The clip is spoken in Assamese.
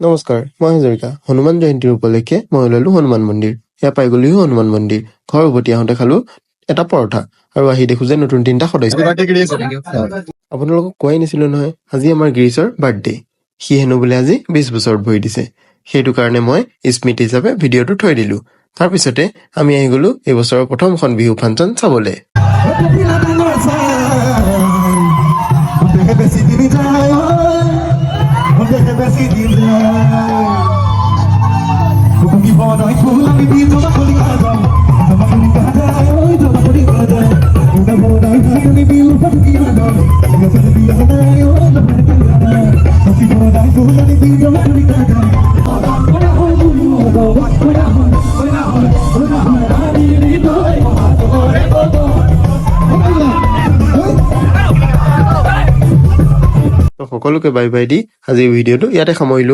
নমস্কাৰ, মই হাজৰিকা। হনুমান জয়ন্তীৰ উপলক্ষে মই ওলালো হনুমান মন্দিৰ। সেয়া পাই গ'লোহি হনুমান মন্দিৰ। ঘৰ উভতি আহোঁতে খালো এটা পৰঠা আৰু আহি দেখো যে নতুন 3টা সদস্য। আপোনালোকক কোৱাই নাছিলো নহয়, আজি আমাৰ গিৰিছৰ বাৰ্থডে। সি হেনো বোলে আজি 20 বছৰত ভৰি দিছে। সেইটো কাৰণে মই স্মৃতি হিচাপে ভিডিঅ'টো থৈ দিলো। তাৰপিছতে আমি আহি গলো এইবছৰৰ প্ৰথমখন বিহু ফাংচন চাবলৈ। সকলোকে বাই বাই দি আজিৰ ভিডিঅ'টো ইয়াতে সামৰিলো।